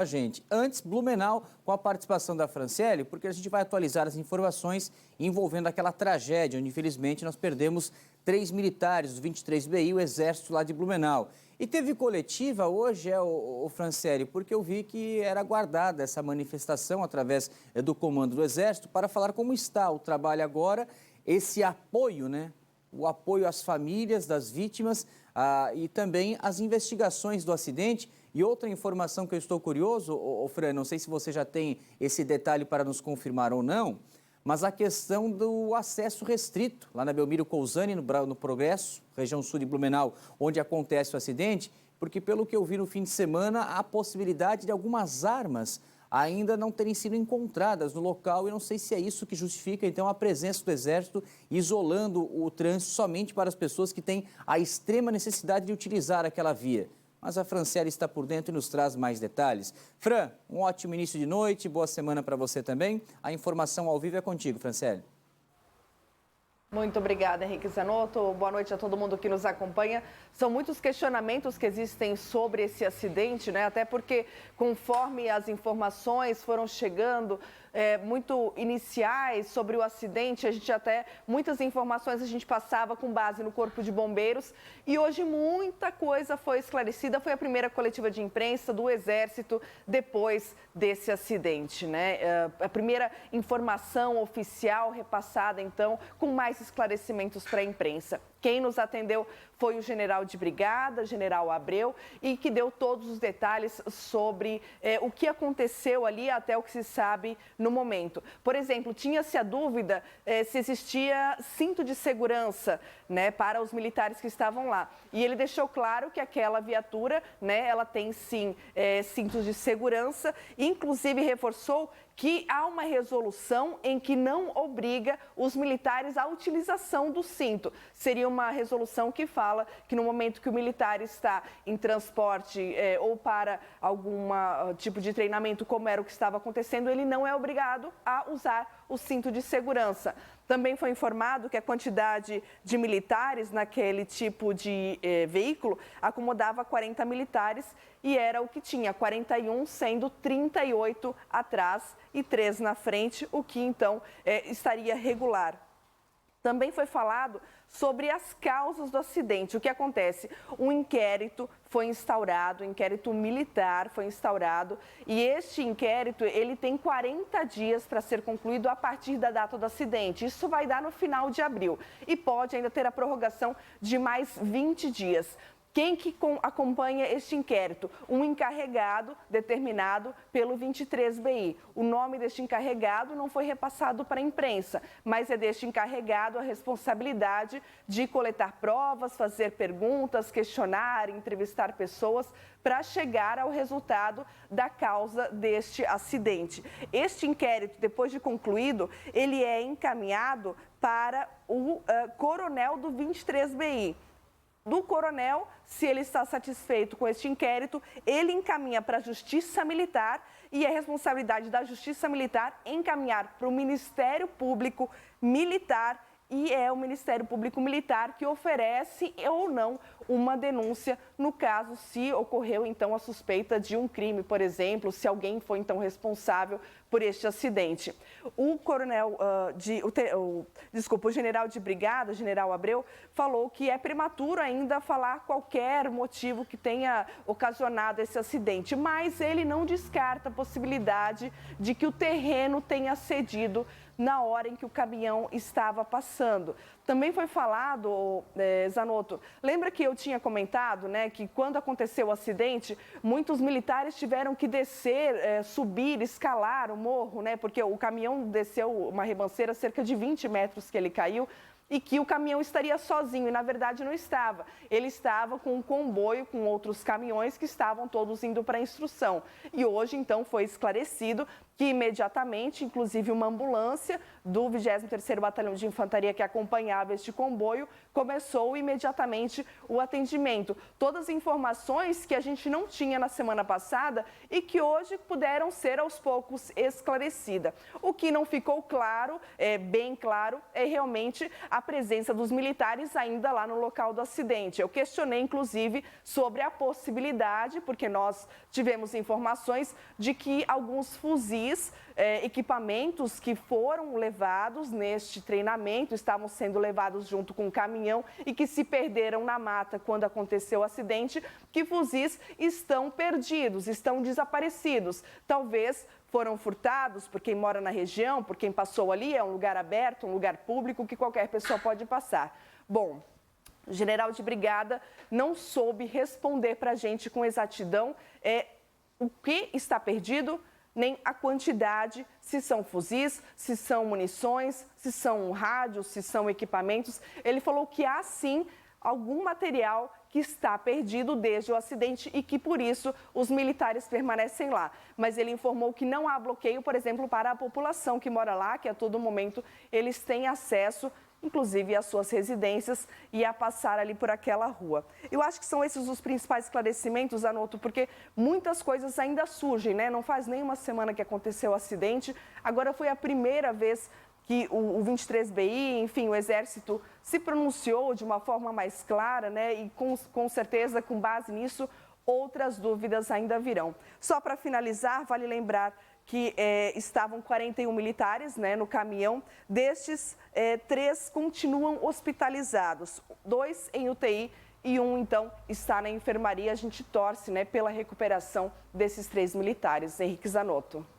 a gente. Antes, Blumenau, com a participação da Franciele, porque a gente vai atualizar as informações envolvendo aquela tragédia, onde infelizmente nós perdemos 3 militares do 23BI, o Exército lá de Blumenau. E teve coletiva hoje, o Franciele, porque eu vi que era aguardada essa manifestação através do Comando do Exército para falar como está o trabalho agora, esse apoio, né? O apoio às famílias das vítimas e também as investigações do acidente. E outra informação que eu estou curioso, Fran, não sei se você já tem esse detalhe para nos confirmar ou não, mas a questão do acesso restrito, lá na Belmiro Cousani, no Progresso, região sul de Blumenau, onde acontece o acidente, porque pelo que eu vi no fim de semana, há a possibilidade de algumas armas ainda não terem sido encontradas no local e não sei se é isso que justifica, então, a presença do Exército isolando o trânsito somente para as pessoas que têm a extrema necessidade de utilizar aquela via. Mas a Franciele está por dentro e nos traz mais detalhes. Fran, um ótimo início de noite, boa semana para você também. A informação ao vivo é contigo, Franciele. Muito obrigada, Henrique Zanotto. Boa noite a todo mundo que nos acompanha. São muitos questionamentos que existem sobre esse acidente, né? Até porque, conforme as informações foram chegando, muito iniciais sobre o acidente, muitas informações a gente passava com base no Corpo de Bombeiros e hoje muita coisa foi esclarecida. Foi a primeira coletiva de imprensa do Exército depois desse acidente, né? A primeira informação oficial repassada, então, com mais esclarecimentos para a imprensa. Quem nos atendeu foi o general de brigada, general Abreu, e que deu todos os detalhes sobre o que aconteceu ali até o que se sabe no momento. Por exemplo, tinha-se a dúvida se existia cinto de segurança, né, para os militares que estavam lá. E ele deixou claro que aquela viatura, né, ela tem sim cintos de segurança, e inclusive reforçou que há uma resolução em que não obriga os militares à utilização do cinto. Seria uma resolução que fala que no momento que o militar está em transporte ou para algum tipo de treinamento, como era o que estava acontecendo, ele não é obrigado a usar o cinto de segurança. Também foi informado que a quantidade de militares naquele tipo de veículo acomodava 40 militares e era o que tinha, 41, sendo 38 atrás e 3 na frente, o que então estaria regular. Também foi falado sobre as causas do acidente. O que acontece? Um inquérito foi instaurado, um inquérito militar foi instaurado, e este inquérito ele tem 40 dias para ser concluído a partir da data do acidente. Isso vai dar no final de abril e pode ainda ter a prorrogação de mais 20 dias. Quem que acompanha este inquérito? Um encarregado determinado pelo 23BI. O nome deste encarregado não foi repassado para a imprensa, mas é deste encarregado a responsabilidade de coletar provas, fazer perguntas, questionar, entrevistar pessoas para chegar ao resultado da causa deste acidente. Este inquérito, depois de concluído, ele é encaminhado para o coronel do 23BI. Do coronel, se ele está satisfeito com este inquérito, ele encaminha para a Justiça Militar e é responsabilidade da Justiça Militar encaminhar para o Ministério Público Militar e é o Ministério Público Militar que oferece ou não uma denúncia no caso se ocorreu então a suspeita de um crime, por exemplo, se alguém foi então responsável por este acidente. O general de brigada, o general Abreu, falou que é prematuro ainda falar qualquer motivo que tenha ocasionado esse acidente, mas ele não descarta a possibilidade de que o terreno tenha cedido na hora em que o caminhão estava passando. Também foi falado, Zanotto, lembra que eu tinha comentado, né, que quando aconteceu o acidente, muitos militares tiveram que descer, subir, escalar o morro, né, porque o caminhão desceu uma ribanceira cerca de 20 metros que ele caiu, e que o caminhão estaria sozinho, e na verdade não estava. Ele estava com um comboio com outros caminhões que estavam todos indo para a instrução. E hoje, então, foi esclarecido que imediatamente, inclusive uma ambulância do 23º Batalhão de Infantaria que acompanhava este comboio, começou imediatamente o atendimento. Todas as informações que a gente não tinha na semana passada e que hoje puderam ser aos poucos esclarecidas. O que não ficou claro, bem claro, é realmente a a presença dos militares ainda lá no local do acidente. Eu questionei, inclusive, sobre a possibilidade, porque nós tivemos informações de que alguns fuzis, equipamentos que foram levados neste treinamento, estavam sendo levados junto com o caminhão e que se perderam na mata quando aconteceu o acidente, que fuzis estão perdidos, estão desaparecidos. Talvez foram furtados por quem mora na região, por quem passou ali, é um lugar aberto, um lugar público que qualquer pessoa pode passar. Bom, o general de brigada não soube responder para a gente com exatidão o que está perdido, nem a quantidade, se são fuzis, se são munições, se são rádios, se são equipamentos. Ele falou que há sim algum material que está perdido desde o acidente e que, por isso, os militares permanecem lá. Mas ele informou que não há bloqueio, por exemplo, para a população que mora lá, que a todo momento eles têm acesso, inclusive às suas residências e a passar ali por aquela rua. Eu acho que são esses os principais esclarecimentos, Anoto, porque muitas coisas ainda surgem, né? Não faz nem uma semana que aconteceu o acidente, agora foi a primeira vez que o 23BI, enfim, o Exército se pronunciou de uma forma mais clara, né? E com certeza, com base nisso, outras dúvidas ainda virão. Só para finalizar, vale lembrar que estavam 41 militares, né, no caminhão. Destes, 3 continuam hospitalizados, 2 em UTI e 1, então, está na enfermaria. A gente torce, né, pela recuperação desses 3 militares. Henrique Zanotto.